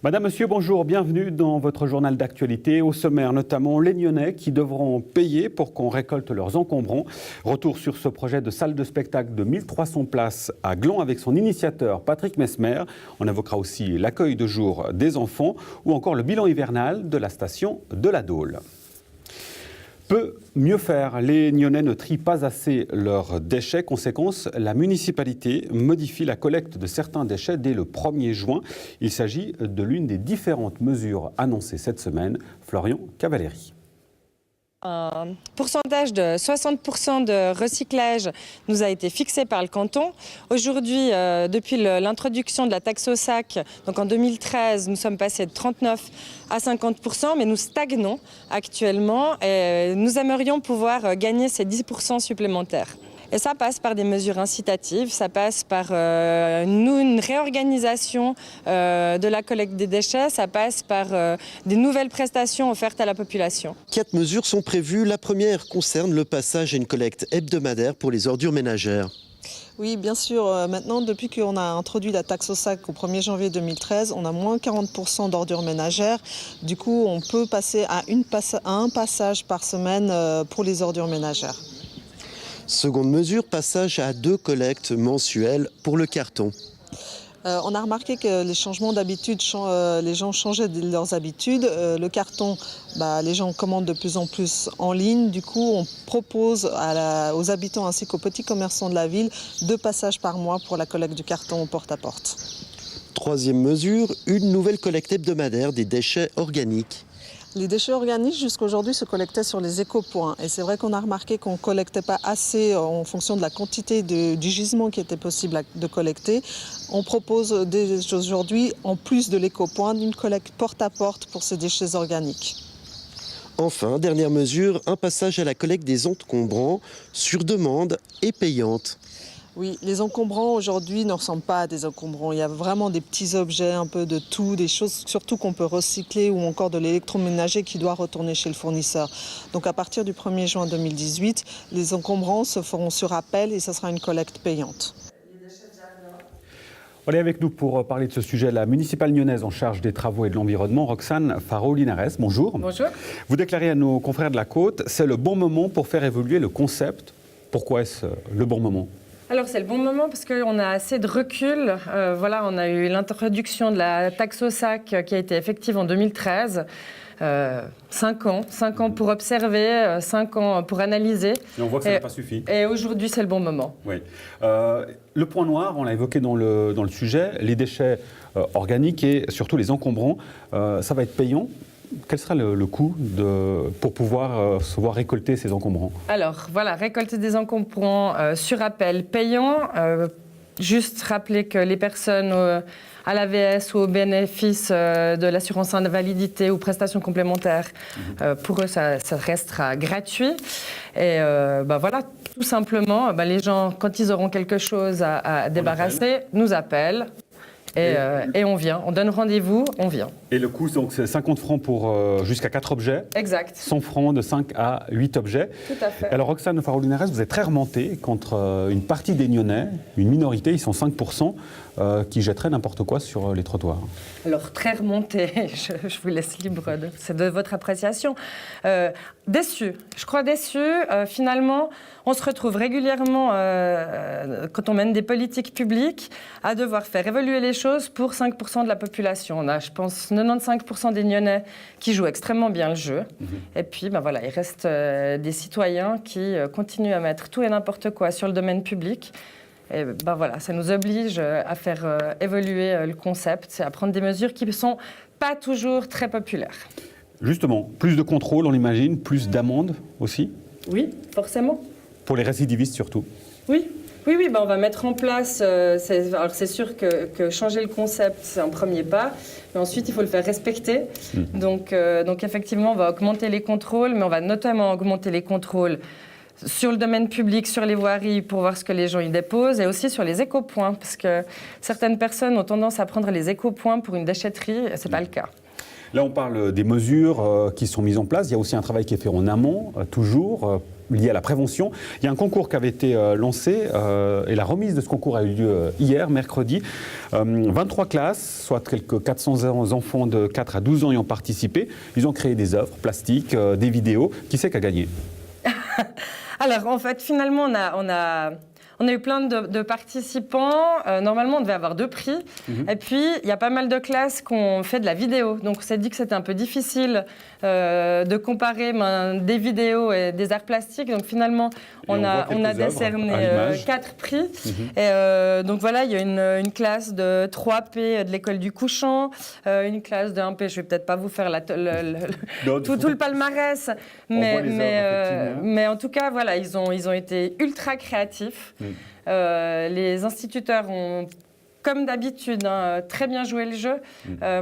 Madame, Monsieur, bonjour, bienvenue dans votre journal d'actualité. Au sommaire, notamment les Nyonnais qui devront payer pour qu'on récolte leurs encombrants. Retour sur ce projet de salle de spectacle de 1300 places à Gland avec son initiateur Patrick Mesmer. On évoquera aussi l'accueil de jour des enfants ou encore le bilan hivernal de la station de la Dôle. Peut mieux faire. Les Nyonnais ne trient pas assez leurs déchets. Conséquence, la municipalité modifie la collecte de certains déchets dès le 1er juin. Il s'agit de l'une des différentes mesures annoncées cette semaine. Florian Cavalieri. Un pourcentage de 60% de recyclage nous a été fixé par le canton. Aujourd'hui, depuis l'introduction de la taxe au sac, donc en 2013, nous sommes passés de 39 à 50%, mais nous stagnons actuellement et nous aimerions pouvoir gagner ces 10% supplémentaires. Et ça passe par des mesures incitatives, ça passe par une réorganisation de la collecte des déchets, ça passe par des nouvelles prestations offertes à la population. 4 mesures sont prévues. La première concerne le passage à une collecte hebdomadaire pour les ordures ménagères. Oui, bien sûr. Maintenant, depuis qu'on a introduit la taxe au sac au 1er janvier 2013, on a moins 40% d'ordures ménagères. Du coup, on peut passer à un passage par semaine pour les ordures ménagères. Seconde mesure, passage à 2 collectes mensuelles pour le carton. On a remarqué que les changements d'habitude, les gens changeaient leurs habitudes. Le carton, les gens commandent de plus en plus en ligne. Du coup, on propose aux habitants ainsi qu'aux petits commerçants de la ville 2 passages par mois pour la collecte du carton porte-à-porte. Troisième mesure, une nouvelle collecte hebdomadaire des déchets organiques. Les déchets organiques jusqu'à aujourd'hui se collectaient sur les écopoints et c'est vrai qu'on a remarqué qu'on ne collectait pas assez en fonction de la quantité du gisement qui était possible de collecter. On propose dès aujourd'hui, en plus de l'écopoint, une collecte porte-à-porte pour ces déchets organiques. Enfin, dernière mesure, un passage à la collecte des encombrants sur demande et payante. Oui, les encombrants aujourd'hui ne ressemblent pas à des encombrants. Il y a vraiment des petits objets, un peu de tout, des choses surtout qu'on peut recycler ou encore de l'électroménager qui doit retourner chez le fournisseur. Donc à partir du 1er juin 2018, les encombrants se feront sur appel et ça sera une collecte payante. On est avec nous pour parler de ce sujet la municipale nyonnaise en charge des travaux et de l'environnement, Roxane Faro-Linares. Bonjour. Bonjour. Vous déclarez à nos confrères de la Côte, c'est le bon moment pour faire évoluer le concept. Pourquoi est-ce le bon moment ? Alors c'est le bon moment parce qu'on a assez de recul. On a eu l'introduction de la taxe au sac qui a été effective en 2013. 5 ans pour observer, 5 ans pour analyser. Et on voit que ça n'a pas suffi. Et aujourd'hui, c'est le bon moment. Oui. Le point noir, on l'a évoqué dans le sujet, les déchets organiques et surtout les encombrants, ça va être payant. Quel sera le coût pour pouvoir se voir récolter ces encombrants ? Alors voilà, récolter des encombrants sur appel payant. Juste rappeler que les personnes à l'AVS ou au bénéfice de l'assurance invalidité ou prestations complémentaires, pour eux, ça restera gratuit. Et tout simplement, les gens, quand ils auront quelque chose à débarrasser, nous appellent. Et on vient, on donne rendez-vous, on vient. Et le coût, donc, c'est 50 francs pour jusqu'à 4 objets. Exact. 100 francs de 5 à 8 objets. Tout à fait. Alors, Roxane Faro-Linares, vous êtes très remontée contre une partie des Nyonnais, une minorité, ils sont 5%, qui jetteraient n'importe quoi sur les trottoirs. Alors, très remonté, je vous laisse libre, c'est de votre appréciation. Déçu, je crois déçu. Finalement, on se retrouve régulièrement, quand on mène des politiques publiques, à devoir faire évoluer les choses pour 5% de la population. On a, je pense, 95% des Nyonnais qui jouent extrêmement bien le jeu. Et puis, il reste des citoyens qui continuent à mettre tout et n'importe quoi sur le domaine public. Et ça nous oblige à faire évoluer le concept, à prendre des mesures qui ne sont pas toujours très populaires. Justement, plus de contrôle, on l'imagine, plus d'amendes aussi ? Oui, forcément. Pour les récidivistes surtout ? Oui, on va mettre en place, alors c'est sûr que changer le concept, c'est un premier pas, mais ensuite il faut le faire respecter. Donc effectivement, on va augmenter les contrôles, mais on va notamment augmenter les contrôles sur le domaine public, sur les voiries, pour voir ce que les gens y déposent, et aussi sur les écopoints, parce que certaines personnes ont tendance à prendre les écopoints pour une déchetterie, et ce n'est pas le cas. Là, on parle des mesures qui sont mises en place. Il y a aussi un travail qui est fait en amont, toujours, lié à la prévention. Il y a un concours qui avait été lancé et la remise de ce concours a eu lieu hier, mercredi. 23 classes, soit quelques 400 enfants de 4 à 12 ans y ont participé. Ils ont créé des œuvres plastiques, des vidéos. Qui c'est qui a gagné? Alors, en fait, finalement, on a eu plein de participants. Normalement, on devait avoir 2 prix. Et puis, il y a pas mal de classes qui ont fait de la vidéo. Donc, on s'est dit que c'était un peu difficile de comparer des vidéos et des arts plastiques. Donc, finalement, on a décerné 4 prix. Et donc, voilà, il y a une classe de 3P de l'école du Couchant, une classe de 1P. Je ne vais peut-être pas vous faire tout le palmarès. Mais en tout cas, voilà, ils ont été ultra créatifs. Les instituteurs ont, comme d'habitude, très bien joué le jeu.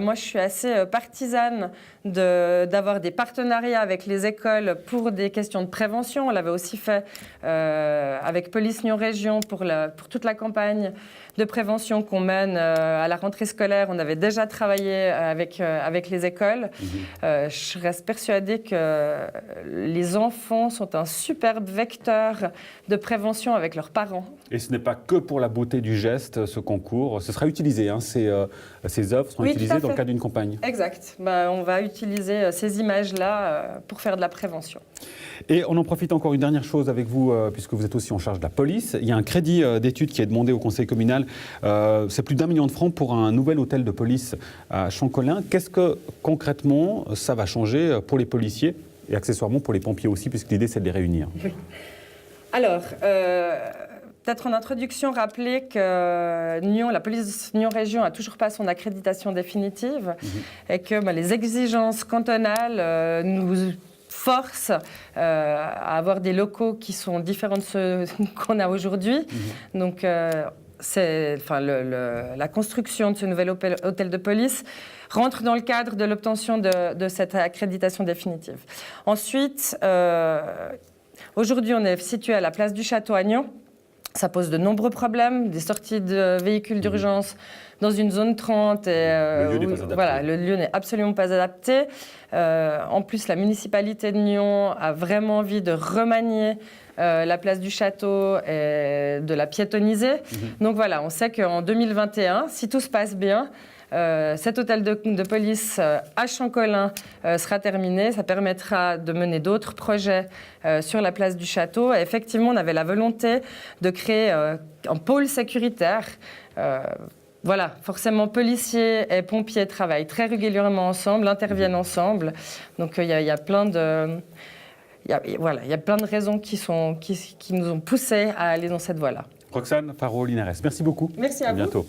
Moi, je suis assez partisane d'avoir des partenariats avec les écoles pour des questions de prévention. On l'avait aussi fait avec Police Nyon Région pour toute la campagne de prévention qu'on mène à la rentrée scolaire. On avait déjà travaillé avec les écoles. Je reste persuadée que les enfants sont un superbe vecteur de prévention avec leurs parents. Et ce n'est pas que pour la beauté du geste, ce concours. Ce sera utilisé, hein, ces œuvres seront utilisées dans le cadre d'une campagne. Exact. On va utiliser ces images-là pour faire de la prévention. Et on en profite encore une dernière chose avec vous, puisque vous êtes aussi en charge de la police. Il y a un crédit d'études qui est demandé au conseil communal. C'est plus d'1 million de francs pour un nouvel hôtel de police à Champ-Colin. Qu'est-ce que concrètement ça va changer pour les policiers et accessoirement pour les pompiers aussi, puisque l'idée c'est de les réunir? Oui. Alors, peut-être en introduction, rappeler que la police Nyon Région n'a toujours pas son accréditation définitive et que les exigences cantonales nous forcent à avoir des locaux qui sont différents de ceux qu'on a aujourd'hui. Donc, la construction de ce nouvel hôtel de police rentre dans le cadre de l'obtention de cette accréditation définitive. Ensuite, aujourd'hui, on est situé à la place du Château à Nyon. Ça pose de nombreux problèmes, des sorties de véhicules d'urgence dans une zone 30. Le lieu n'est absolument pas adapté. En plus, la municipalité de Nyon a vraiment envie de remanier la place du Château et de la piétonniser. Donc voilà, on sait qu'en 2021, si tout se passe bien, cet hôtel de police à Champ-Colin sera terminé. Ça permettra de mener d'autres projets sur la place du Château. Et effectivement, on avait la volonté de créer un pôle sécuritaire. Voilà, forcément, policiers et pompiers travaillent très régulièrement ensemble, interviennent ensemble. Donc, il y a plein de... Il y a plein de raisons qui nous ont poussés à aller dans cette voie-là. Roxane Faro-Linares, merci beaucoup. Merci à vous. À bientôt.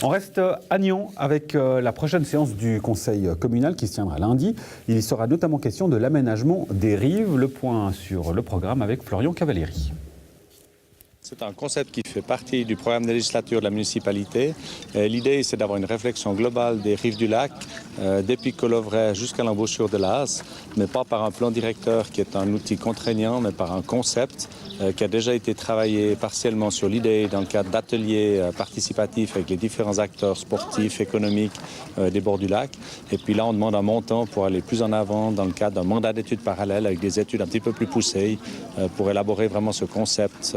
On reste à Nyon avec la prochaine séance du conseil communal qui se tiendra lundi. Il y sera notamment question de l'aménagement des rives. Le point sur le programme avec Florian Cavalieri. C'est un concept qui fait partie du programme de législature de la municipalité. L'idée, c'est d'avoir une réflexion globale des rives du lac, depuis Colovray jusqu'à l'embouchure de l'As, mais pas par un plan directeur qui est un outil contraignant, mais par un concept qui a déjà été travaillé partiellement sur l'idée dans le cadre d'ateliers participatifs avec les différents acteurs sportifs, économiques des bords du lac. Et puis là, on demande un montant pour aller plus en avant dans le cadre d'un mandat d'études parallèle avec des études un petit peu plus poussées pour élaborer vraiment ce concept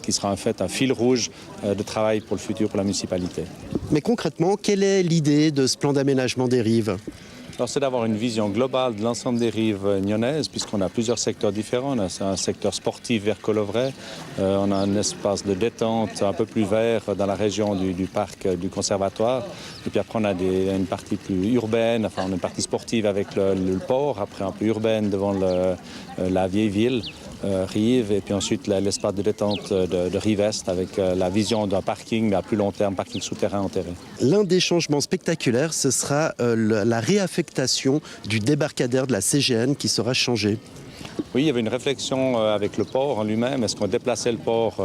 qui sera en fait un fil rouge de travail pour le futur pour la municipalité. Mais concrètement, quelle est l'idée de ce plan d'aménagement des rives ? Alors, c'est d'avoir une vision globale de l'ensemble des rives nyonnaises, puisqu'on a plusieurs secteurs différents. On a un secteur sportif vers Colovray, on a un espace de détente un peu plus vert dans la région du parc du conservatoire. Et puis après, on a une partie plus urbaine, enfin, on a une partie sportive avec le port, après un peu urbaine devant la vieille ville. Rive, et puis ensuite l'espace de détente de Rive-Est avec la vision d'un parking, mais à plus long terme, parking souterrain enterré. L'un des changements spectaculaires, ce sera la réaffectation du débarcadère de la CGN qui sera changé. Oui, il y avait une réflexion avec le port en lui-même. Est-ce qu'on déplaçait le port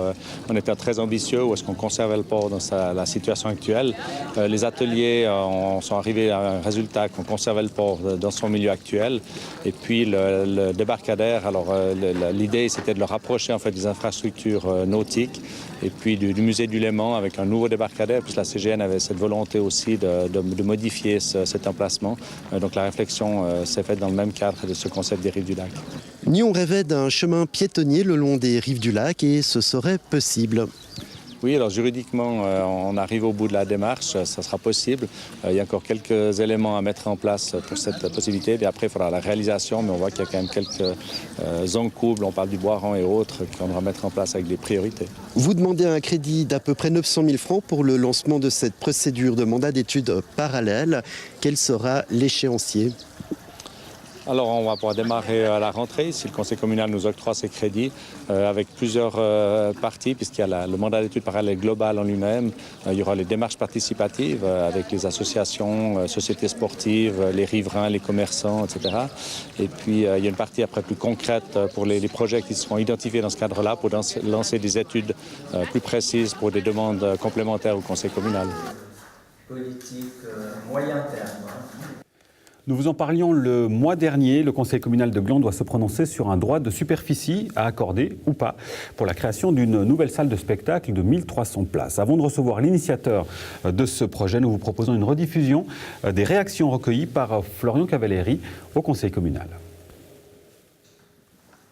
en étant très ambitieux ou est-ce qu'on conservait le port dans la situation actuelle? Les ateliers sont arrivés à un résultat qu'on conservait le port dans son milieu actuel. Et puis le débarcadère, alors l'idée c'était de le rapprocher en fait des infrastructures nautiques et puis du musée du Léman avec un nouveau débarcadère, puisque la CGN avait cette volonté aussi de modifier cet emplacement. Donc la réflexion s'est faite dans le même cadre de ce concept des rives du lac. Nyon rêvait d'un chemin piétonnier le long des rives du lac et ce serait possible. Oui, alors juridiquement, on arrive au bout de la démarche, ça sera possible. Il y a encore quelques éléments à mettre en place pour cette possibilité. Et après, il faudra la réalisation, mais on voit qu'il y a quand même quelques encoubles, on parle du Boiran et autres, qu'on devra mettre en place avec des priorités. Vous demandez un crédit d'à peu près 900 000 francs pour le lancement de cette procédure de mandat d'études parallèle. Quel sera l'échéancier ? Alors on va pouvoir démarrer à la rentrée si le conseil communal nous octroie ces crédits avec plusieurs parties puisqu'il y a le mandat d'études parallèle global en lui-même. Il y aura les démarches participatives avec les associations, sociétés sportives, les riverains, les commerçants, etc. Et puis il y a une partie après plus concrète pour les projets qui seront identifiés dans ce cadre-là pour lancer des études plus précises pour des demandes complémentaires au conseil communal. Politique moyen terme. Nous vous en parlions le mois dernier. Le conseil communal de Gland doit se prononcer sur un droit de superficie à accorder ou pas pour la création d'une nouvelle salle de spectacle de 1300 places. Avant de recevoir l'initiateur de ce projet, nous vous proposons une rediffusion des réactions recueillies par Florian Cavalleri au conseil communal.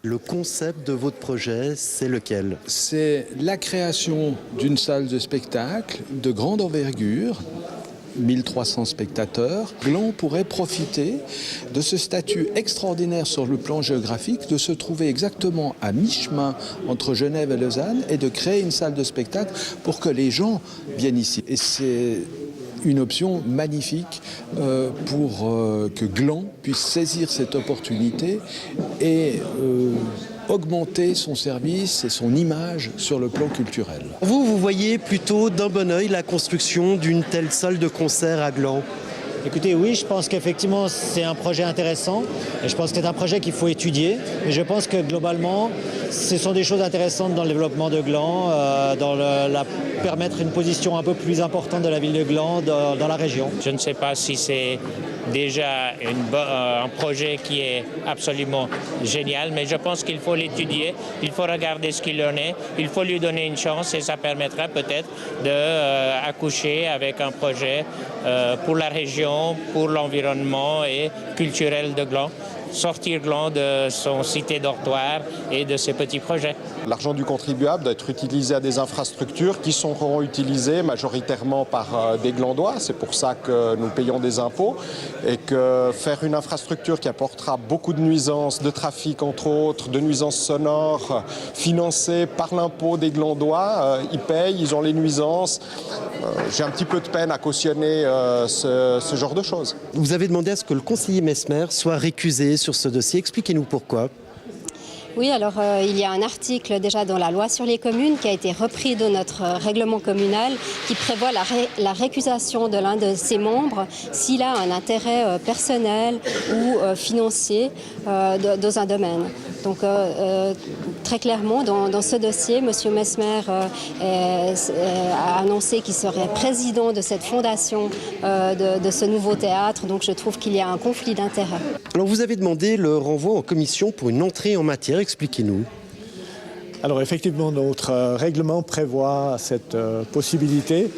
Le concept de votre projet, c'est lequel ? C'est la création d'une salle de spectacle de grande envergure, 1300 spectateurs. Gland pourrait profiter de ce statut extraordinaire sur le plan géographique, de se trouver exactement à mi-chemin entre Genève et Lausanne et de créer une salle de spectacle pour que les gens viennent ici. Et c'est une option magnifique pour que Gland puisse saisir cette opportunité et augmenter son service et son image sur le plan culturel. Vous voyez plutôt d'un bon œil la construction d'une telle salle de concert à Gland ? Écoutez, oui, je pense qu'effectivement c'est un projet intéressant et je pense que c'est un projet qu'il faut étudier. Et je pense que globalement, ce sont des choses intéressantes dans le développement de Gland, permettre une position un peu plus importante de la ville de Gland dans la région. Je ne sais pas si c'est déjà un projet qui est absolument génial, mais je pense qu'il faut l'étudier, il faut regarder ce qu'il en est, il faut lui donner une chance et ça permettra peut-être d'accoucher avec un projet pour la région, pour l'environnement et culturel de Gland. Sortir Gland de son cité dortoir et de ses petits projets. L'argent du contribuable doit être utilisé à des infrastructures qui seront utilisées majoritairement par des Glandois. C'est pour ça que nous payons des impôts et que faire une infrastructure qui apportera beaucoup de nuisances, de trafic entre autres, de nuisances sonores financées par l'impôt des Glandois, ils payent, ils ont les nuisances. J'ai un petit peu de peine à cautionner ce genre de choses. Vous avez demandé à ce que le conseiller Mesmer soit récusé sur ce dossier. Expliquez-nous pourquoi. Oui, alors il y a un article déjà dans la loi sur les communes qui a été repris de notre règlement communal qui prévoit la récusation de l'un de ses membres s'il a un intérêt personnel ou financier dans un domaine. Donc très clairement, dans ce dossier, M. Mesmer a annoncé qu'il serait président de cette fondation de ce nouveau théâtre. Donc je trouve qu'il y a un conflit d'intérêts. Alors vous avez demandé le renvoi en commission pour une entrée en matière. Expliquez-nous. Alors effectivement, notre règlement prévoit cette possibilité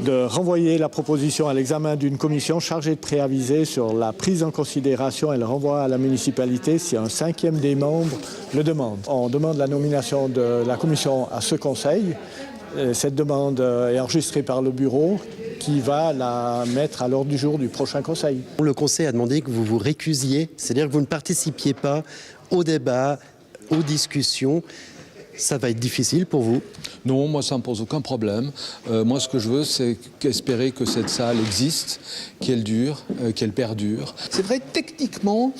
de renvoyer la proposition à l'examen d'une commission chargée de préaviser sur la prise en considération et le renvoi à la municipalité si un cinquième des membres le demande. On demande la nomination de la commission à ce conseil. Cette demande est enregistrée par le bureau qui va la mettre à l'ordre du jour du prochain conseil. Le conseil a demandé que vous vous récusiez, c'est-à-dire que vous ne participiez pas au débat, aux discussions. Ça va être difficile pour vous? Non, moi ça ne me pose aucun problème. Moi ce que je veux c'est espérer que cette salle existe, qu'elle dure, qu'elle perdure. C'est vrai techniquement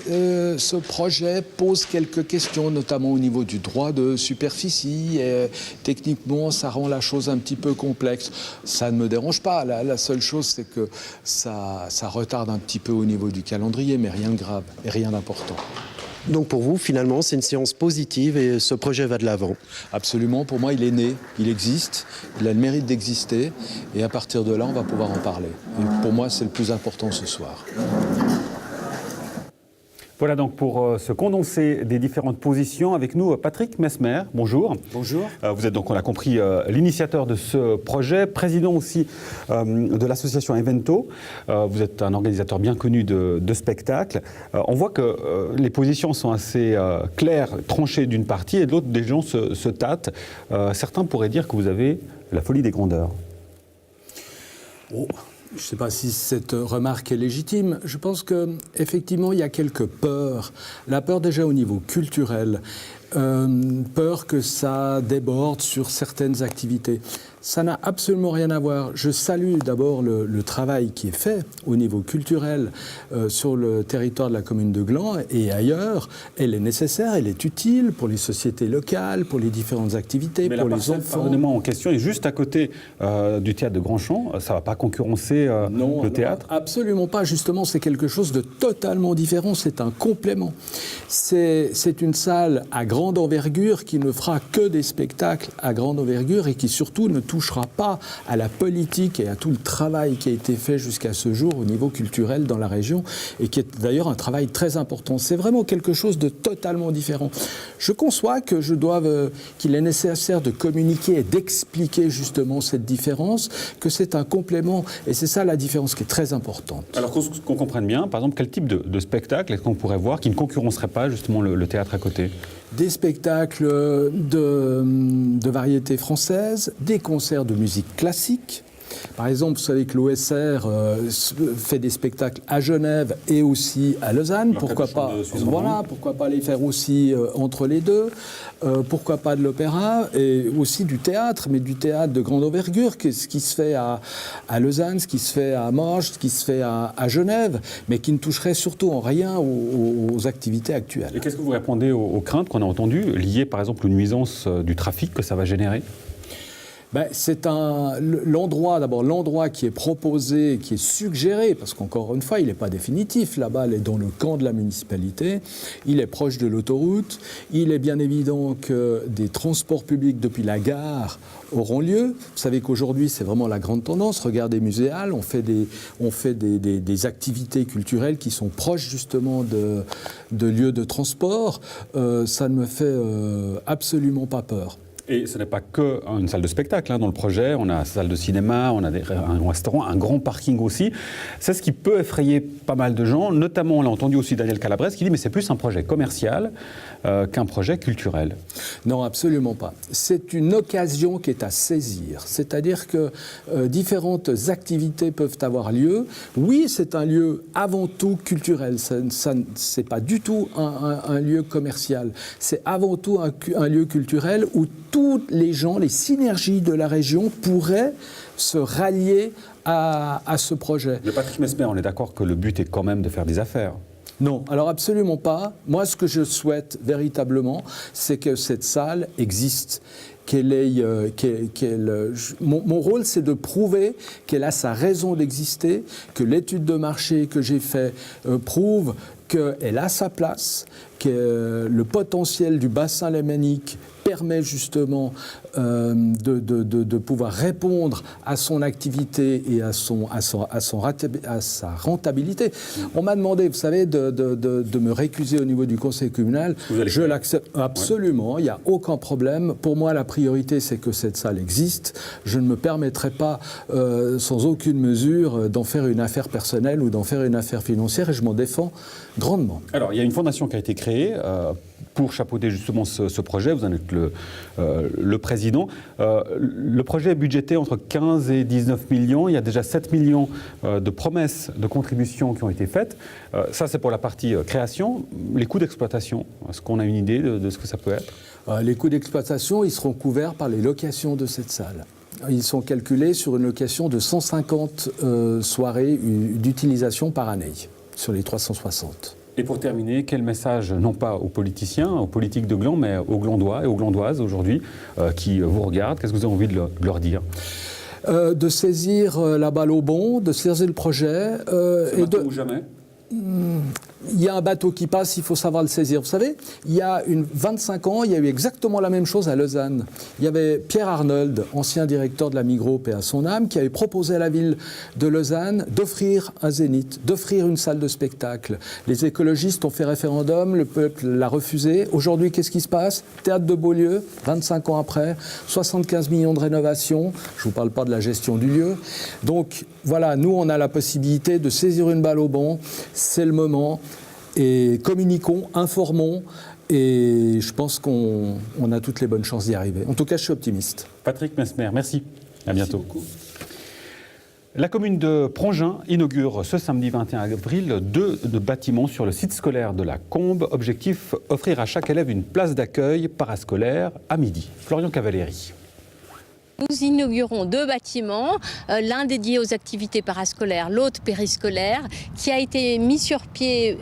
ce projet pose quelques questions, notamment au niveau du droit de superficie. Et, techniquement ça rend la chose un petit peu complexe. Ça ne me dérange pas. La seule chose c'est que ça retarde un petit peu au niveau du calendrier, mais rien de grave et rien d'important. Donc pour vous, finalement, c'est une séance positive et ce projet va de l'avant. Absolument, pour moi, il est né, il existe, il a le mérite d'exister, et à partir de là, on va pouvoir en parler. Et pour moi, c'est le plus important ce soir. Voilà donc pour ce condensé des différentes positions. Avec nous, Patrick Mesmer. Bonjour. Bonjour. Vous êtes donc, on l'a compris, l'initiateur de ce projet, président aussi de l'association Evento. Vous êtes un organisateur bien connu de spectacles. On voit que les positions sont assez claires, tranchées d'une partie, et de l'autre, des gens se tâtent. Certains pourraient dire que vous avez la folie des grandeurs. Oh. Je ne sais pas si cette remarque est légitime. Je pense qu'effectivement, il y a quelques peurs. La peur déjà au niveau culturel, peur que ça déborde sur certaines activités. Ça n'a absolument rien à voir. Je salue d'abord le travail qui est fait au niveau culturel sur le territoire de la commune de Gland et ailleurs. Elle est nécessaire, elle est utile pour les sociétés locales, pour les différentes activités, mais pour les enfants. Pardonnez-moi, en question est juste à côté du théâtre de Grandchamp. Ça ne va pas concurrencer le théâtre? Non, absolument pas. Justement, c'est quelque chose de totalement différent. C'est un complément. C'est une salle à grande envergure qui ne fera que des spectacles à grande envergure et qui surtout ne touchera pas à la politique et à tout le travail qui a été fait jusqu'à ce jour au niveau culturel dans la région et qui est d'ailleurs un travail très important. C'est vraiment quelque chose de totalement différent. Je conçois que qu'il est nécessaire de communiquer et d'expliquer justement cette différence, que c'est un complément et c'est ça la différence qui est très importante. Alors qu'on comprenne bien, par exemple, quel type de spectacle est-ce qu'on pourrait voir qui ne concurrencerait pas justement le théâtre à côté? Des spectacles de variété française, des concerts de musique classique. Par exemple, vous savez que l'OSR fait des spectacles à Genève et aussi à Lausanne. Pourquoi pas les faire aussi entre les deux. Pourquoi pas de l'opéra et aussi du théâtre, mais du théâtre de grande envergure, ce qui se fait à Lausanne, ce qui se fait à Morges, ce qui se fait à Genève, mais qui ne toucherait surtout en rien aux activités actuelles. Et qu'est-ce que vous répondez aux craintes qu'on a entendues, liées par exemple aux nuisances du trafic que ça va générer? C'est l'endroit qui est proposé, qui est suggéré, parce qu'encore une fois, il n'est pas définitif. Là-bas, il est dans le camp de la municipalité, il est proche de l'autoroute, il est bien évident que des transports publics depuis la gare auront lieu. Vous savez qu'aujourd'hui, c'est vraiment la grande tendance. Regardez Muséal, on fait des activités culturelles qui sont proches justement de lieux de transport. Ça ne me fait absolument pas peur. Et ce n'est pas qu'une salle de spectacle dans le projet, on a une salle de cinéma, on a un restaurant, un grand parking aussi. C'est ce qui peut effrayer pas mal de gens, notamment on l'a entendu aussi Daniel Calabrese qui dit mais c'est plus un projet commercial qu'un projet culturel. Non, absolument pas. C'est une occasion qui est à saisir, c'est-à-dire que différentes activités peuvent avoir lieu. Oui, c'est un lieu avant tout culturel, c'est pas du tout un lieu commercial, c'est avant tout un lieu culturel où tous les gens, les synergies de la région pourraient se rallier à ce projet. Mais Patrick Mesmer, on est d'accord que le but est quand même de faire des affaires? Non, alors absolument pas. Moi, ce que je souhaite véritablement, c'est que cette salle existe. Mon rôle, c'est de prouver qu'elle a sa raison d'exister, que l'étude de marché que j'ai faite prouve qu'elle a sa place, que le potentiel du bassin lémanique permet justement de pouvoir répondre à son activité et à sa rentabilité. On m'a demandé, vous savez, de me récuser au niveau du conseil communal. Je l'accepte absolument, il n'y a aucun problème. Pour moi, la priorité, c'est que cette salle existe. Je ne me permettrai pas, sans aucune mesure, d'en faire une affaire personnelle ou d'en faire une affaire financière, et je m'en défends grandement. Alors, il y a une fondation qui a été créée pour chapeauter justement ce projet. Vous en êtes le président. Le projet est budgété entre 15 et 19 millions. Il y a déjà 7 millions de promesses de contributions qui ont été faites. Ça, c'est pour la partie création. Les coûts d'exploitation, est-ce qu'on a une idée de ce que ça peut être? Les coûts d'exploitation, ils seront couverts par les locations de cette salle. Ils sont calculés sur une location de 150 soirées d'utilisation par année, sur les 360. Et pour terminer, quel message, non pas aux politiciens, aux politiques de Gland, mais aux Glandois et aux Glandoises aujourd'hui qui vous regardent, qu'est-ce que vous avez envie de leur dire? De saisir la balle au bond, de saisir le projet. C'est maintenant ou jamais? il y a un bateau qui passe, il faut savoir le saisir. Vous savez, il y a 25 ans, il y a eu exactement la même chose à Lausanne. Il y avait Pierre Arnold, ancien directeur de la Migros, paix à son âme, qui avait proposé à la ville de Lausanne d'offrir un zénith, d'offrir une salle de spectacle. Les écologistes ont fait référendum, le peuple l'a refusé. Aujourd'hui, qu'est-ce qui se passe? Théâtre de Beaulieu, 25 ans après, 75 millions de rénovations. Je ne vous parle pas de la gestion du lieu. Donc voilà, nous, on a la possibilité de saisir une balle au bond. C'est le moment. Et communiquons, informons, et je pense qu'on a toutes les bonnes chances d'y arriver. En tout cas, je suis optimiste. Patrick Messmer, merci. À bientôt. Merci beaucoup. La commune de Prangin inaugure ce samedi 21 avril 2 bâtiments sur le site scolaire de la Combe. Objectif, offrir à chaque élève une place d'accueil parascolaire à midi. Florian Cavalleri. Nous inaugurons 2 bâtiments, l'un dédié aux activités parascolaires, l'autre périscolaire, qui a été mis sur pied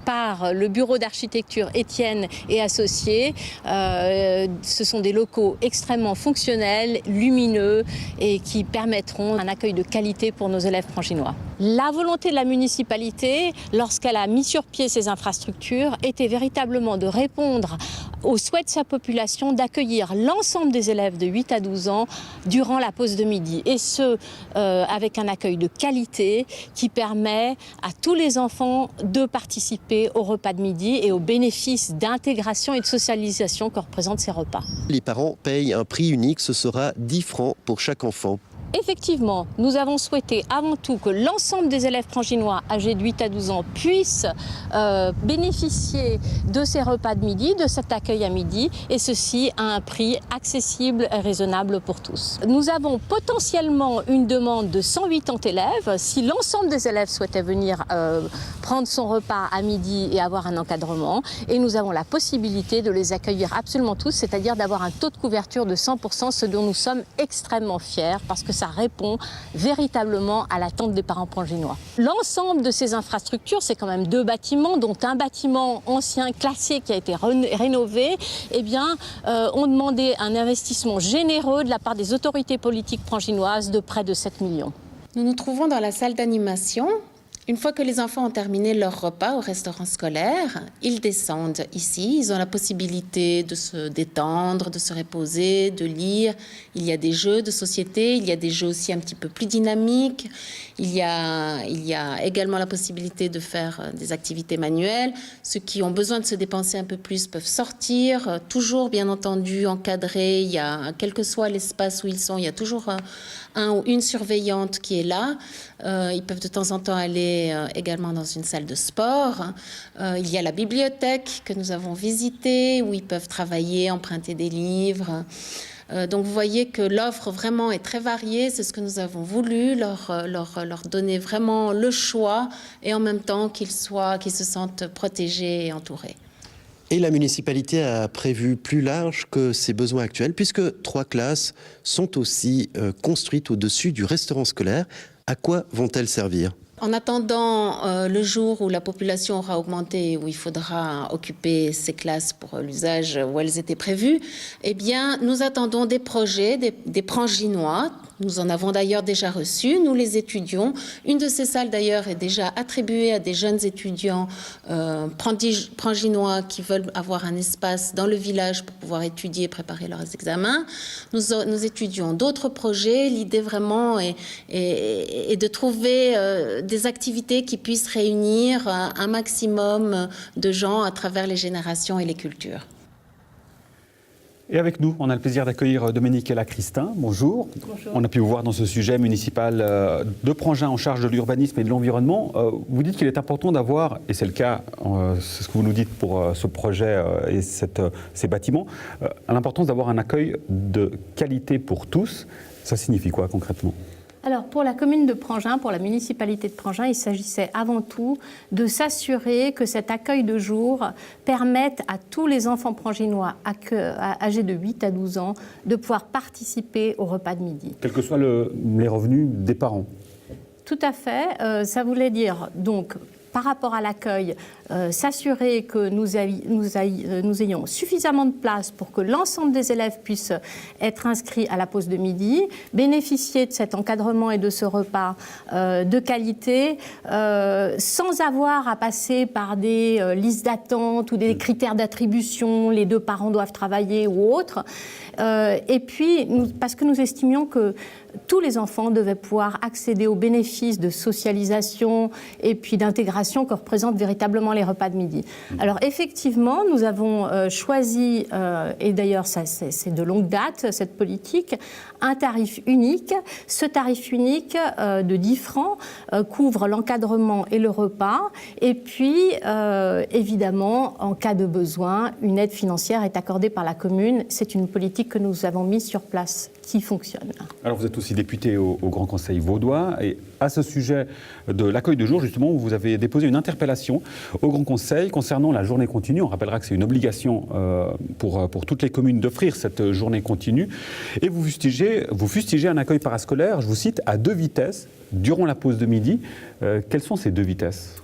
par le bureau d'architecture Étienne et Associés. Ce sont des locaux extrêmement fonctionnels, lumineux et qui permettront un accueil de qualité pour nos élèves pranginois. La volonté de la municipalité, lorsqu'elle a mis sur pied ces infrastructures, était véritablement de répondre au souhait de sa population d'accueillir l'ensemble des élèves de 8 à 12 ans durant la pause de midi. Et ce, avec un accueil de qualité qui permet à tous les enfants de participer au repas de midi et aux bénéfices d'intégration et de socialisation que représentent ces repas. Les parents payent un prix unique, ce sera 10 francs pour chaque enfant. Effectivement, nous avons souhaité avant tout que l'ensemble des élèves pranginois âgés de 8 à 12 ans puissent bénéficier de ces repas de midi, de cet accueil à midi, et ceci à un prix accessible et raisonnable pour tous. Nous avons potentiellement une demande de 180 élèves. Si l'ensemble des élèves souhaitaient venir prendre son repas à midi et avoir un encadrement, et nous avons la possibilité de les accueillir absolument tous, c'est-à-dire d'avoir un taux de couverture de 100%, ce dont nous sommes extrêmement fiers, parce que ça répond véritablement à l'attente des parents pranginois. L'ensemble de ces infrastructures, c'est quand même 2 bâtiments, dont un bâtiment ancien classé qui a été rénové, eh bien, ont demandé un investissement généreux de la part des autorités politiques pranginoises de près de 7 millions. Nous nous trouvons dans la salle d'animation. Une fois que les enfants ont terminé leur repas au restaurant scolaire, ils descendent ici. Ils ont la possibilité de se détendre, de se reposer, de lire. Il y a des jeux de société, il y a des jeux aussi un petit peu plus dynamiques. Il y a également la possibilité de faire des activités manuelles. Ceux qui ont besoin de se dépenser un peu plus peuvent sortir, toujours bien entendu encadrés. Il y a, quel que soit l'espace où ils sont, il y a toujours un ou une surveillante qui est là. Ils peuvent de temps en temps aller également dans une salle de sport. Il y a la bibliothèque que nous avons visitée, où ils peuvent travailler, emprunter des livres. Donc vous voyez que l'offre vraiment est très variée. C'est ce que nous avons voulu, leur donner vraiment le choix et en même temps qu'ils se sentent protégés et entourés. Et la municipalité a prévu plus large que ses besoins actuels, puisque 3 classes sont aussi construites au-dessus du restaurant scolaire. À quoi vont-elles servir ? En attendant le jour où la population aura augmenté, où il faudra occuper ces classes pour l'usage où elles étaient prévues, eh bien, nous attendons des projets, des pranginois. Nous en avons d'ailleurs déjà reçu, nous les étudions. Une de ces salles d'ailleurs est déjà attribuée à des jeunes étudiants pranginois qui veulent avoir un espace dans le village pour pouvoir étudier et préparer leurs examens. Nous étudions d'autres projets. L'idée vraiment est de trouver des activités qui puissent réunir un maximum de gens à travers les générations et les cultures. Et avec nous, on a le plaisir d'accueillir Dominique Ella-Christin. Bonjour. Bonjour. On a pu vous voir dans ce sujet municipal de Prangin en charge de l'urbanisme et de l'environnement. Vous dites qu'il est important d'avoir, et c'est le cas, c'est ce que vous nous dites pour ce projet et ces bâtiments, l'importance d'avoir un accueil de qualité pour tous. Ça signifie quoi concrètement ? Alors pour la commune de Prangin, pour la municipalité de Prangin, il s'agissait avant tout de s'assurer que cet accueil de jour permette à tous les enfants pranginois âgés de 8 à 12 ans de pouvoir participer au repas de midi. Quels que soient les revenus des parents. Tout à fait. Ça voulait dire donc par rapport à l'accueil, s'assurer que nous ayons suffisamment de place pour que l'ensemble des élèves puissent être inscrits à la pause de midi, bénéficier de cet encadrement et de ce repas de qualité, sans avoir à passer par des listes d'attente ou des critères d'attribution, les 2 parents doivent travailler ou autre. Et puis, parce que nous estimions que tous les enfants devaient pouvoir accéder aux bénéfices de socialisation et puis d'intégration que représentent véritablement les repas de midi. Alors effectivement, nous avons choisi, et d'ailleurs c'est de longue date cette politique, un tarif unique. Ce tarif unique de 10 francs couvre l'encadrement et le repas. Et puis, évidemment, en cas de besoin, une aide financière est accordée par la commune. C'est une politique que nous avons mise sur place qui fonctionne. Alors vous êtes aussi député au Grand Conseil vaudois et à ce sujet de l'accueil de jour, justement, vous avez déposé une interpellation au Grand Conseil concernant la journée continue. On rappellera que c'est une obligation pour toutes les communes d'offrir cette journée continue. Et vous fustigez un accueil parascolaire, je vous cite, à 2 vitesses durant la pause de midi. Quelles sont ces 2 vitesses ?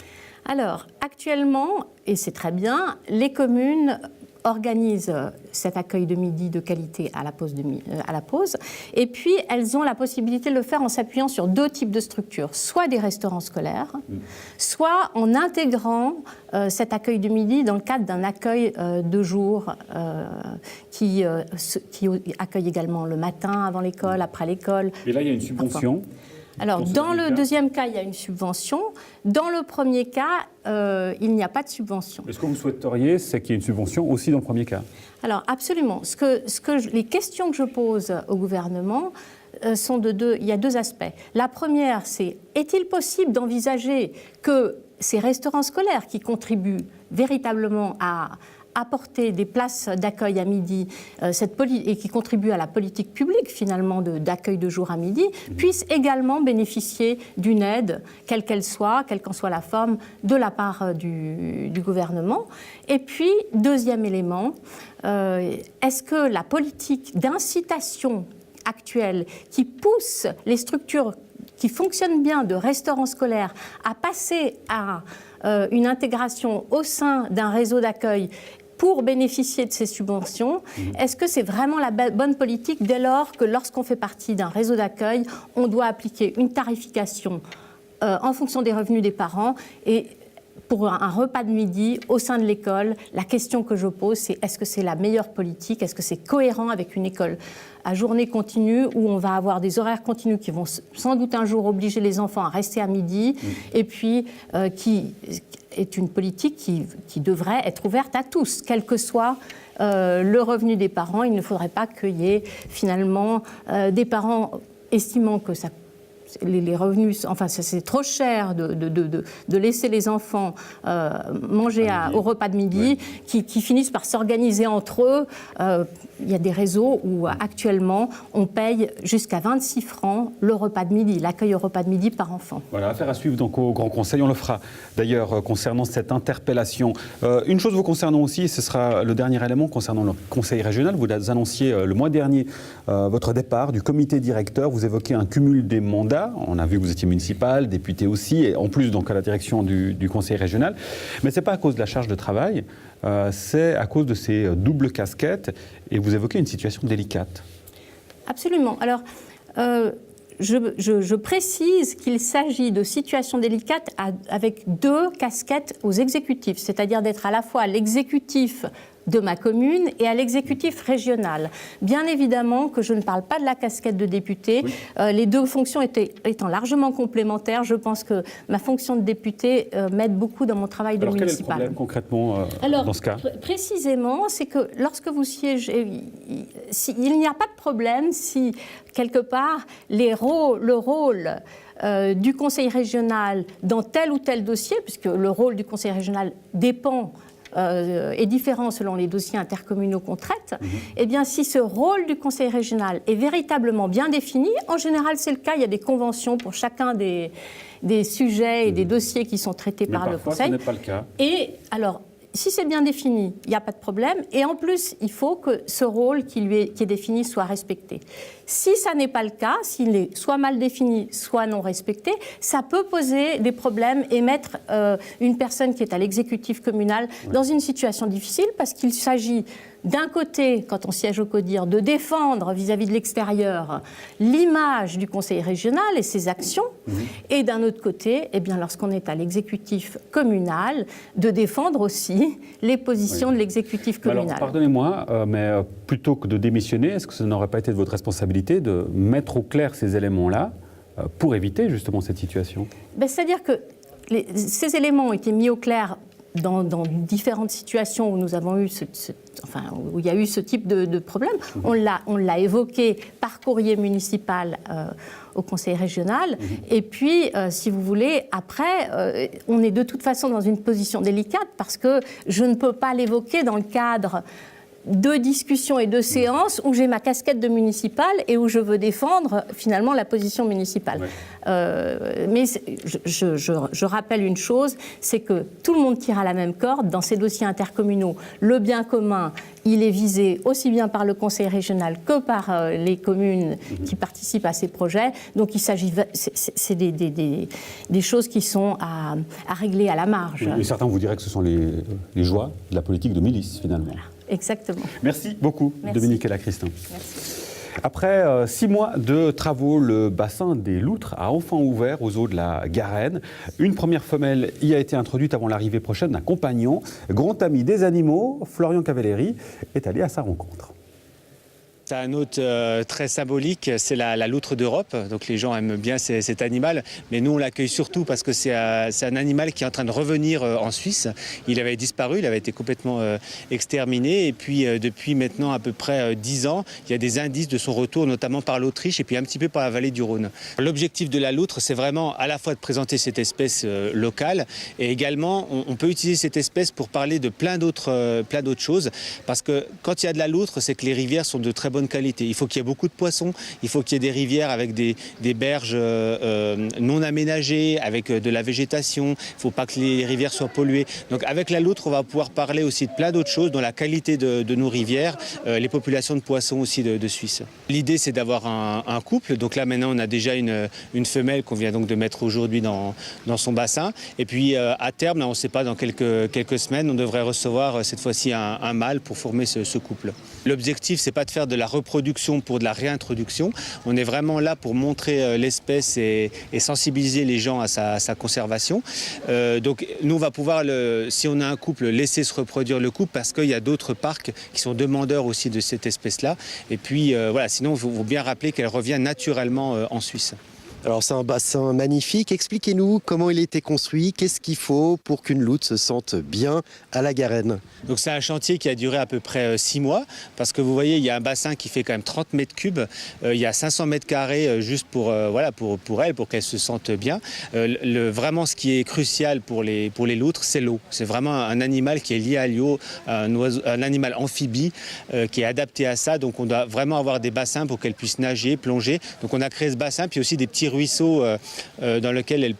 Alors, actuellement, et c'est très bien, les communes organisent cet accueil de midi de qualité à la pause, et puis elles ont la possibilité de le faire en s'appuyant sur 2 types de structures, soit des restaurants scolaires, soit en intégrant cet accueil de midi dans le cadre d'un accueil de jour qui accueille également le matin avant l'école, après l'école. Et là, il y a une subvention. Alors, dans le deuxième cas, il y a une subvention. Dans le premier cas, il n'y a pas de subvention. Et ce que vous souhaiteriez, c'est qu'il y ait une subvention aussi dans le premier cas ? Alors, absolument. Les questions que je pose au gouvernement sont de 2. Il y a 2 aspects. La première, c'est est-il possible d'envisager que ces restaurants scolaires qui contribuent véritablement à apporter des places d'accueil à midi et qui contribuent à la politique publique finalement d'accueil de jour à midi, puissent également bénéficier d'une aide, quelle qu'en soit la forme, de la part du gouvernement. Et puis, deuxième élément, est-ce que la politique d'incitation actuelle qui pousse les structures qui fonctionnent bien de restaurants scolaires à passer à une intégration au sein d'un réseau d'accueil pour bénéficier de ces subventions, est-ce que c'est vraiment la bonne politique dès lors que lorsqu'on fait partie d'un réseau d'accueil, on doit appliquer une tarification en fonction des revenus des parents et pour un repas de midi au sein de l'école, la question que je pose, c'est est-ce que c'est la meilleure politique ? Est-ce que c'est cohérent avec une école à journée continue où on va avoir des horaires continus qui vont sans doute un jour obliger les enfants à rester à midi et puis qui est une politique qui devrait être ouverte à tous, quel que soit le revenu des parents. Il ne faudrait pas qu'il y ait finalement des parents estimant que les revenus, enfin c'est trop cher de laisser les enfants manger au repas de midi, qui finissent par s'organiser entre eux. Il y a des réseaux où actuellement on paye jusqu'à 26 francs le repas de midi, l'accueil au repas de midi par enfant. Voilà, affaire à suivre donc au Grand Conseil. On le fera d'ailleurs concernant cette interpellation. Une chose vous concernant aussi, et ce sera le dernier élément concernant le Conseil régional. Vous annonciez le mois dernier votre départ du comité directeur. Vous évoquez un cumul des mandats. On a vu que vous étiez municipal, député aussi, et en plus donc à la direction du Conseil régional. Mais ce n'est pas à cause de la charge de travail, c'est à cause de ces doubles casquettes. Et vous évoquez une situation délicate. Absolument. Alors, je précise qu'il s'agit de situations délicates avec 2 casquettes aux exécutifs, c'est-à-dire d'être à la fois à l'exécutif de ma commune et à l'exécutif régional. Bien évidemment que je ne parle pas de la casquette de député, les 2 fonctions étant largement complémentaires, je pense que ma fonction de député m'aide beaucoup dans mon travail de municipal. Quel est le problème concrètement dans ce cas ? Précisément, c'est que lorsque vous siégez, il n'y a pas de problème si, quelque part, le rôle du conseil régional dans tel ou tel dossier, puisque le rôle du conseil régional dépend est différent selon les dossiers intercommunaux qu'on traite, eh bien, si ce rôle du conseil régional est véritablement bien défini, en général c'est le cas, il y a des conventions pour chacun des sujets et des dossiers qui sont traités par le conseil. Mais parfois ce n'est pas le cas. Et alors, si c'est bien défini, il n'y a pas de problème. Et en plus, il faut que ce rôle qui est défini soit respecté. Si ça n'est pas le cas, s'il est soit mal défini, soit non respecté, ça peut poser des problèmes et mettre une personne qui est à l'exécutif communal dans une situation difficile parce qu'il s'agit d'un côté, quand on siège au CODIR, de défendre vis-à-vis de l'extérieur l'image du conseil régional et ses actions, et d'un autre côté, eh bien, lorsqu'on est à l'exécutif communal, de défendre aussi les positions de l'exécutif communal. Alors, pardonnez-moi, mais plutôt que de démissionner, est-ce que ce n'aurait pas été de votre responsabilité de mettre au clair ces éléments-là pour éviter justement cette situation ? C'est-à-dire que ces éléments ont été mis au clair dans différentes situations où nous avons eu où il y a eu ce type de problème. On l'a évoqué par courrier municipal au conseil régional. Et puis, si vous voulez, après, on est de toute façon dans une position délicate parce que je ne peux pas l'évoquer dans le cadre de discussions et de séances où j'ai ma casquette de municipale et où je veux défendre finalement la position municipale. Mais je rappelle une chose, c'est que tout le monde tire à la même corde dans ces dossiers intercommunaux. Le bien commun, il est visé aussi bien par le conseil régional que par les communes qui participent à ces projets. Donc il s'agit, c'est des choses qui sont à régler à la marge. Et certains vous diraient que ce sont les joies de la politique de milice finalement. Voilà. Exactement. Merci beaucoup, Dominique et la Christin. Merci. Après 6 mois de travaux, le bassin des Loutres a enfin ouvert aux eaux de la Garenne. Une première femelle y a été introduite avant l'arrivée prochaine d'un compagnon. Grand ami des animaux, Florian Cavalleri est allé à sa rencontre. C'est un hôte très symbolique, c'est la loutre d'Europe, donc les gens aiment bien cet animal, mais nous on l'accueille surtout parce que c'est un animal qui est en train de revenir en Suisse. Il avait disparu, il avait été complètement exterminé, et puis depuis maintenant à peu près 10 ans, il y a des indices de son retour, notamment par l'Autriche et puis un petit peu par la vallée du Rhône. L'objectif de la loutre, c'est vraiment à la fois de présenter cette espèce locale, et également on peut utiliser cette espèce pour parler de plein d'autres choses, parce que quand il y a de la loutre, c'est que les rivières sont de très bonne qualité. Il faut qu'il y ait beaucoup de poissons, il faut qu'il y ait des rivières avec des berges non aménagées, avec de la végétation, il ne faut pas que les rivières soient polluées. Donc avec la loutre, on va pouvoir parler aussi de plein d'autres choses, dont la qualité de nos rivières, les populations de poissons aussi de Suisse. L'idée, c'est d'avoir un couple. Donc là, maintenant, on a déjà une femelle qu'on vient donc de mettre aujourd'hui dans son bassin. Et puis, à terme, là, on ne sait pas, dans quelques semaines, on devrait recevoir cette fois-ci un mâle pour former ce couple. L'objectif, c'est pas de faire de la reproduction pour de la réintroduction. On est vraiment là pour montrer l'espèce et sensibiliser les gens à sa conservation. Donc nous, on va pouvoir, si on a un couple, laisser se reproduire le couple parce qu'il y a d'autres parcs qui sont demandeurs aussi de cette espèce-là. Et puis voilà, sinon, il faut bien rappeler qu'elle revient naturellement en Suisse. Alors c'est un bassin magnifique, expliquez-nous comment il a été construit, qu'est-ce qu'il faut pour qu'une loutre se sente bien à la Garenne. Donc c'est un chantier qui a duré à peu près 6 mois, parce que vous voyez, il y a un bassin qui fait quand même 30 mètres cubes, il y a 500 mètres carrés juste pour elle, pour qu'elle se sente bien. Vraiment ce qui est crucial pour les loutres, c'est l'eau. C'est vraiment un animal qui est lié à l'eau, un animal amphibie qui est adapté à ça, donc on doit vraiment avoir des bassins pour qu'elle puisse nager, plonger. Donc on a créé ce bassin, puis aussi des petits ruisseaux dans lesquels elle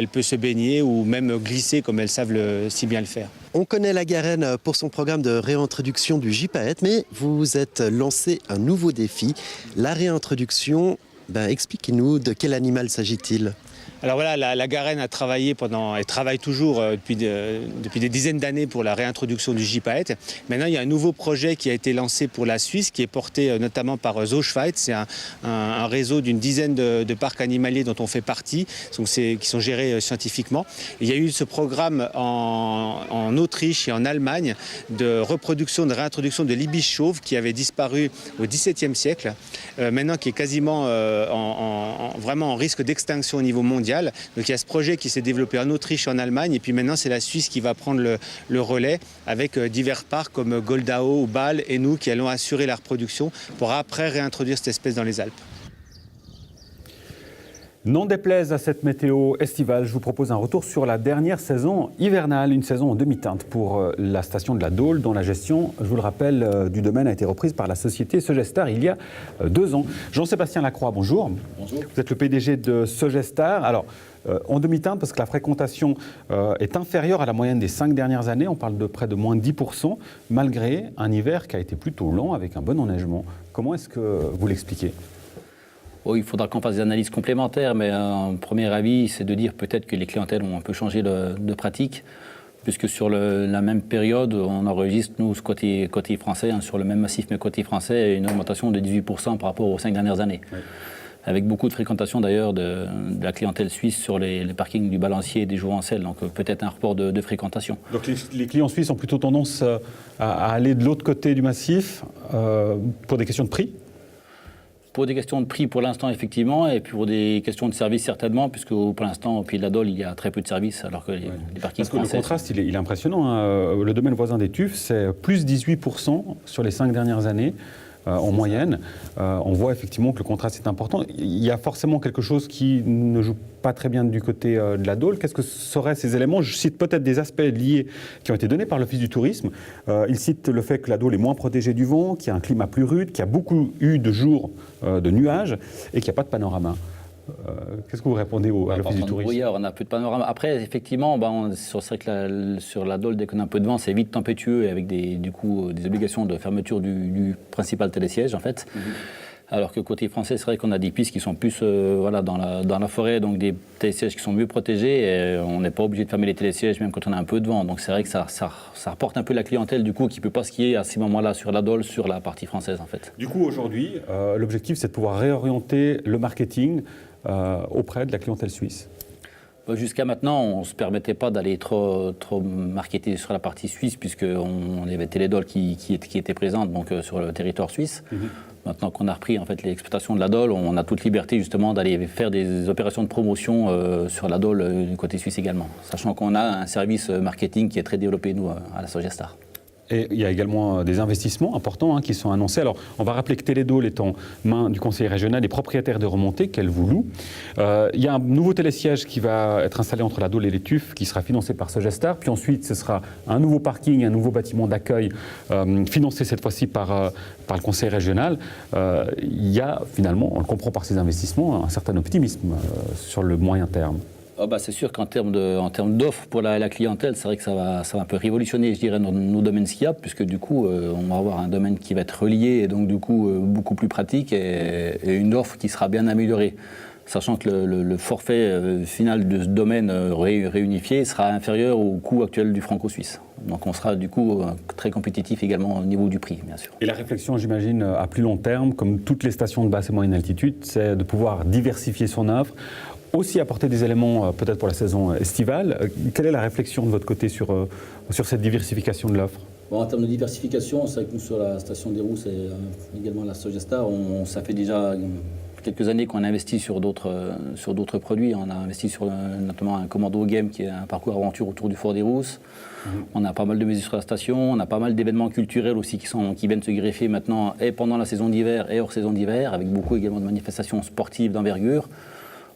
peut se baigner ou même glisser comme elles savent si bien le faire. On connaît la Garenne pour son programme de réintroduction du gypaète, mais vous êtes lancé un nouveau défi, la réintroduction. Expliquez-nous, de quel animal s'agit-il ? Alors voilà, la Garenne a travaillé et travaille toujours depuis des dizaines d'années pour la réintroduction du gypaète. Maintenant, il y a un nouveau projet qui a été lancé pour la Suisse, qui est porté notamment par Zooschweiz. C'est un réseau d'une dizaine de parcs animaliers dont on fait partie, qui sont gérés scientifiquement. Et il y a eu ce programme en Autriche et en Allemagne de reproduction, de réintroduction de l'ibis chauve qui avait disparu au XVIIe siècle, maintenant qui est quasiment vraiment en risque d'extinction au niveau mondial. Donc il y a ce projet qui s'est développé en Autriche et en Allemagne, et puis maintenant c'est la Suisse qui va prendre le relais avec divers parcs comme Goldau ou Bâle et nous qui allons assurer la reproduction pour après réintroduire cette espèce dans les Alpes. N'en déplaise à cette météo estivale, je vous propose un retour sur la dernière saison hivernale, une saison en demi-teinte pour la station de la Dôle, dont la gestion, je vous le rappelle, du domaine a été reprise par la société Sogestar il y a 2 ans. Jean-Sébastien Lacroix, bonjour. Bonjour. Vous êtes le PDG de Sogestar. Alors, en demi-teinte, parce que la fréquentation est inférieure à la moyenne des 5 dernières années, on parle de près de moins de 10%, malgré un hiver qui a été plutôt lent avec un bon enneigement. Comment est-ce que vous l'expliquez ? Il faudra qu'on fasse des analyses complémentaires, mais un premier avis, c'est de dire peut-être que les clientèles ont un peu changé de pratique, puisque sur la même période, on enregistre, nous, côté français, sur le même massif, mais côté français, une augmentation de 18% par rapport aux 5 dernières années. Oui. Avec beaucoup de fréquentation d'ailleurs de la clientèle suisse sur les parkings du Balancier et des Jouvencel, donc peut-être un report de fréquentation. Donc les clients suisses ont plutôt tendance à aller de l'autre côté du massif pour des questions de prix ? Pour des questions de prix pour l'instant, effectivement, et puis pour des questions de service, certainement, puisque pour l'instant, au Pied de la Dôle, il y a très peu de services, alors que les parkings français... Parce que le contraste, il est impressionnant. Hein. Le domaine voisin des Tuffes, c'est plus 18% sur les 5 dernières années. En moyenne, on voit effectivement que le contraste est important. Il y a forcément quelque chose qui ne joue pas très bien du côté de la Dôle. Qu'est-ce que seraient ces éléments ? Je cite peut-être des aspects liés qui ont été donnés par l'Office du tourisme. Il cite le fait que la Dôle est moins protégée du vent, qu'il y a un climat plus rude, qu'il y a beaucoup eu de jours de nuages et qu'il n'y a pas de panorama. Qu'est-ce que vous répondez à l'Office du tourisme ? Brouillard, on a peu de panorama. Après, effectivement, c'est vrai que sur la Dôle, dès qu'on a un peu de vent, c'est vite tempétueux et avec des obligations de fermeture du principal télésiège, en fait. Alors que côté français, c'est vrai qu'on a des pistes qui sont plus dans la forêt, donc des télésièges qui sont mieux protégés. Et on n'est pas obligé de fermer les télésièges même quand on a un peu de vent. Donc c'est vrai que ça rapporte un peu la clientèle du coup qui ne peut pas skier à ces moments-là sur la Dôle, sur la partie française en fait. Du coup, aujourd'hui, l'objectif, c'est de pouvoir réorienter le marketing auprès de la clientèle suisse. Jusqu'à maintenant, on ne se permettait pas d'aller trop marketer sur la partie suisse, puisqu'on avait Télédôle qui était présente donc, sur le territoire suisse. Maintenant qu'on a repris en fait, l'exploitation de la Dôle, on a toute liberté justement d'aller faire des opérations de promotion sur la Dôle du côté suisse également, sachant qu'on a un service marketing qui est très développé, nous, à la Sogestar. Et il y a également des investissements importants qui sont annoncés. Alors, on va rappeler que Télédôle est en main du conseiller régional et propriétaire de remontées qu'elle vous loue. Il y a un nouveau télésiège qui va être installé entre la Dôle et les Tuffes, qui sera financé par Sogestar. Puis ensuite, ce sera un nouveau parking, un nouveau bâtiment d'accueil, financé cette fois-ci par le conseil régional. Il y a finalement, on le comprend par ces investissements, un certain optimisme sur le moyen terme. C'est sûr qu'en termes d'offres pour la clientèle, c'est vrai que ça va un peu révolutionner, je dirais, nos domaines skiables, puisque du coup, on va avoir un domaine qui va être relié et donc du coup beaucoup plus pratique et une offre qui sera bien améliorée. Sachant que le forfait final de ce domaine réunifié sera inférieur au coût actuel du franco-suisse. Donc on sera du coup très compétitif également au niveau du prix, bien sûr. Et la réflexion, j'imagine, à plus long terme, comme toutes les stations de basse et moyenne altitude, c'est de pouvoir diversifier son offre, aussi apporter des éléments peut-être pour la saison estivale. Quelle est la réflexion de votre côté sur cette diversification de l'offre ? En termes de diversification, c'est vrai que nous sur la station des Rousses et également la Sogestar, ça fait déjà quelques années qu'on investit sur d'autres produits. On a investi sur notamment un Commando Game qui est un parcours aventure autour du Fort des Rousses. On a pas mal de mesures sur la station, on a pas mal d'événements culturels aussi qui viennent se greffer maintenant et pendant la saison d'hiver et hors saison d'hiver, avec beaucoup également de manifestations sportives d'envergure.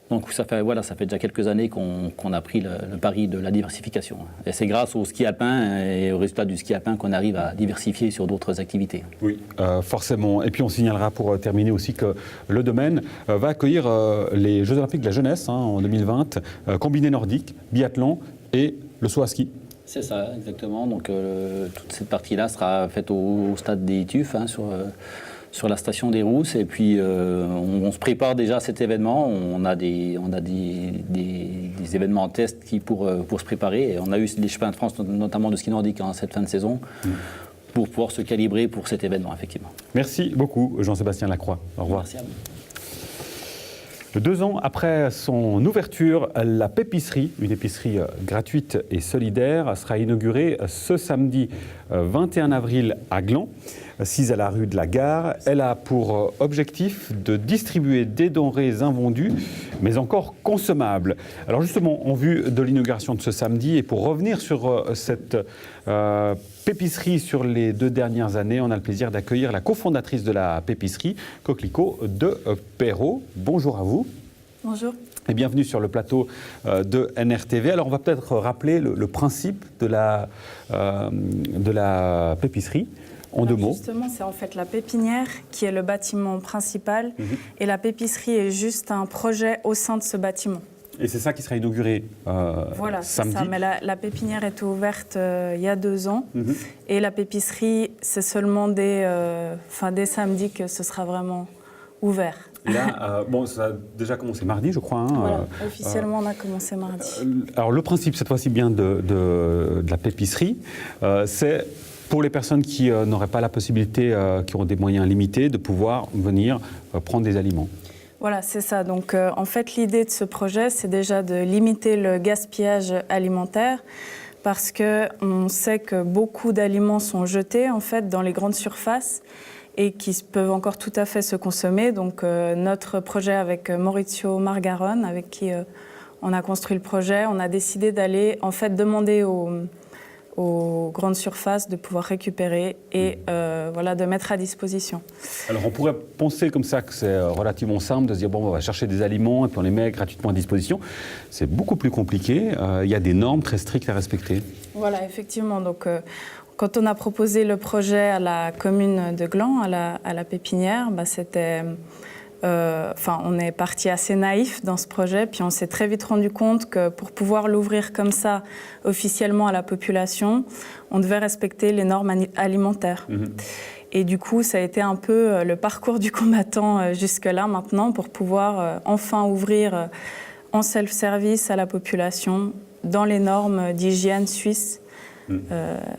Donc ça fait déjà quelques années qu'on a pris le pari de la diversification. Et c'est grâce au ski alpin et au résultat du ski alpin qu'on arrive à diversifier sur d'autres activités. Oui, forcément. Et puis on signalera pour terminer aussi que le domaine va accueillir les Jeux Olympiques de la jeunesse en 2020, combiné nordique, biathlon et le saut à ski. C'est ça, exactement. Donc toute cette partie-là sera faite au stade des Tuffes, sur la station des Rousses, et puis on se prépare déjà à cet événement. On a des événements en test pour se préparer. Et on a eu les championnats de France, notamment de ski nordique en cette fin de saison, pour pouvoir se calibrer pour cet événement, effectivement. Merci beaucoup, Jean-Sébastien Lacroix. Au revoir. Merci à vous. 2 ans après son ouverture, la Pépisserie, une épicerie gratuite et solidaire, sera inaugurée ce samedi 21 avril à Gland, assise à la rue de la Gare. Elle a pour objectif de distribuer des denrées invendues, mais encore consommables. Alors justement, en vue de l'inauguration de ce samedi, et pour revenir sur cette Pépisserie sur les 2 dernières années, on a le plaisir d'accueillir la cofondatrice de la Pépisserie, Coquelicot de Perrault. Bonjour à vous. Bonjour. et bienvenue sur le plateau de NRTV. Alors on va peut-être rappeler le principe de la pépisserie en deux mots. Justement, c'est en fait la pépinière qui est le bâtiment principal et la pépisserie est juste un projet au sein de ce bâtiment. Et c'est ça qui sera inauguré voilà, samedi. Ça. Mais la pépinière était ouverte il y a 2 ans et la pépisserie, c'est seulement dès samedi que ce sera vraiment ouvert. Et là, ça a déjà commencé mardi, je crois. Voilà, officiellement, on a commencé mardi. Alors, le principe, cette fois-ci bien de la pépisserie, c'est pour les personnes qui n'auraient pas la possibilité, qui ont des moyens limités, de pouvoir venir prendre des aliments. Voilà, c'est ça. Donc, en fait, l'idée de ce projet, c'est déjà de limiter le gaspillage alimentaire parce qu'on sait que beaucoup d'aliments sont jetés, en fait, dans les grandes surfaces et qui peuvent encore tout à fait se consommer. Donc notre projet avec Maurizio Margaron, avec qui on a construit le projet, on a décidé d'aller en fait demander aux grandes surfaces de pouvoir récupérer et de mettre à disposition. Alors on pourrait penser comme ça que c'est relativement simple de se dire on va chercher des aliments et puis on les met gratuitement à disposition. C'est beaucoup plus compliqué, il y a des normes très strictes à respecter. Voilà, effectivement. Donc quand on a proposé le projet à la commune de Gland, à la pépinière, c'était... on est parti assez naïf dans ce projet, puis on s'est très vite rendu compte que pour pouvoir l'ouvrir comme ça officiellement à la population, on devait respecter les normes alimentaires. Et du coup, ça a été un peu le parcours du combattant jusque-là maintenant pour pouvoir enfin ouvrir en self-service à la population dans les normes d'hygiène suisses.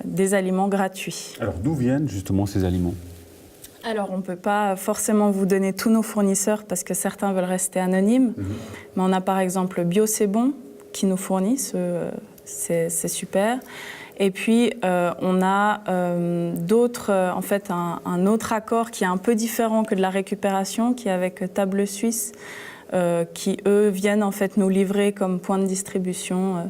Des aliments gratuits. Alors d'où viennent justement ces aliments ? Alors on ne peut pas forcément vous donner tous nos fournisseurs parce que certains veulent rester anonymes, mais on a par exemple Bio C'est Bon qui nous fournissent, c'est super. Et puis on a d'autres, en fait un autre accord qui est un peu différent que de la récupération, qui est avec Table Suisse, qui eux viennent en fait nous livrer comme point de distribution.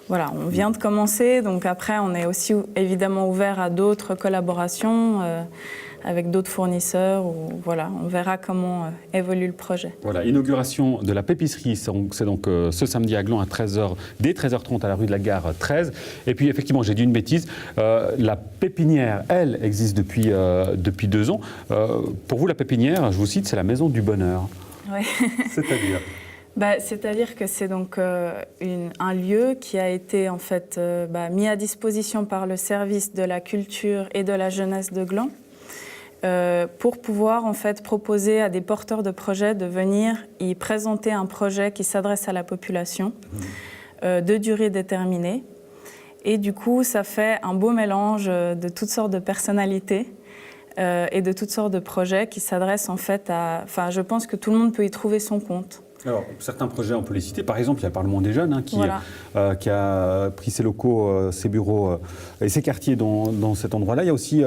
Voilà, on vient de commencer, donc après on est aussi évidemment ouvert à d'autres collaborations avec d'autres fournisseurs. Voilà, on verra comment évolue le projet. Voilà, inauguration de la pépisserie, c'est donc ce samedi à Gland à 13h, dès 13h30 à la rue de la Gare 13. Et puis effectivement, j'ai dit une bêtise, la pépinière, elle, existe depuis 2 ans. Pour vous, la pépinière, je vous cite, c'est la maison du bonheur. Oui. C'est-à-dire c'est-à-dire que c'est donc un lieu qui a été en fait mis à disposition par le service de la culture et de la jeunesse de Gland pour pouvoir en fait proposer à des porteurs de projets de venir y présenter un projet qui s'adresse à la population de durée déterminée. Et du coup, ça fait un beau mélange de toutes sortes de personnalités et de toutes sortes de projets qui s'adressent en fait à... Enfin, je pense que tout le monde peut y trouver son compte. Alors, certains projets, on peut les citer. Par exemple, il y a le Parlement des jeunes qui a pris ses locaux, ses bureaux et ses quartiers dans cet endroit-là. Il y a aussi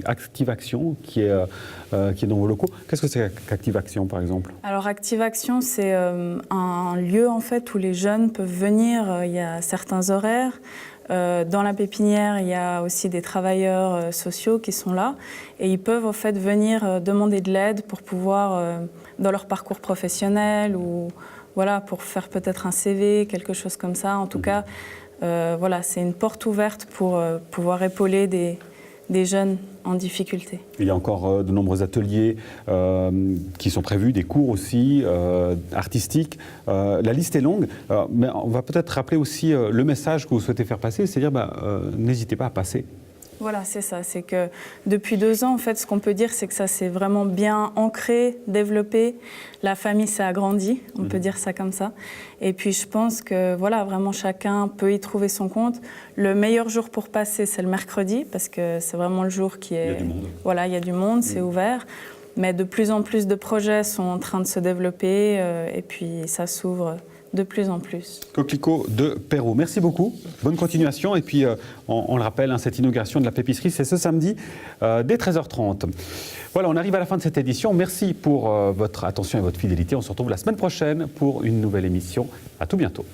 Active Action qui est dans vos locaux. Qu'est-ce que c'est qu'Active Action, par exemple ? Alors, Active Action, c'est un lieu en fait où les jeunes peuvent venir. Il y a certains horaires. Dans la pépinière, il y a aussi des travailleurs sociaux qui sont là et ils peuvent en fait venir demander de l'aide pour pouvoir, dans leur parcours professionnel ou voilà, pour faire peut-être un CV, quelque chose comme ça. En tout cas, voilà, c'est une porte ouverte pour pouvoir épauler des jeunes en difficulté. Il y a encore de nombreux ateliers qui sont prévus, des cours aussi, artistiques. La liste est longue, mais on va peut-être rappeler aussi le message que vous souhaitez faire passer, c'est-à-dire n'hésitez pas à passer. Voilà, c'est ça. C'est que depuis 2 ans, en fait, ce qu'on peut dire, c'est que ça s'est vraiment bien ancré, développé. La famille s'est agrandie, on peut dire ça comme ça. Et puis, je pense que, voilà, vraiment, chacun peut y trouver son compte. Le meilleur jour pour passer, c'est le mercredi, parce que c'est vraiment le jour qui est... Il y a du monde. Voilà, il y a du monde, c'est ouvert. Mais de plus en plus de projets sont en train de se développer, et puis ça s'ouvre de plus en plus. Coquelicot de Perrault. Merci beaucoup. Bonne continuation. Et puis, on le rappelle, cette inauguration de la pépisserie, c'est ce samedi dès 13h30. Voilà, on arrive à la fin de cette édition. Merci pour votre attention et votre fidélité. On se retrouve la semaine prochaine pour une nouvelle émission. À tout bientôt.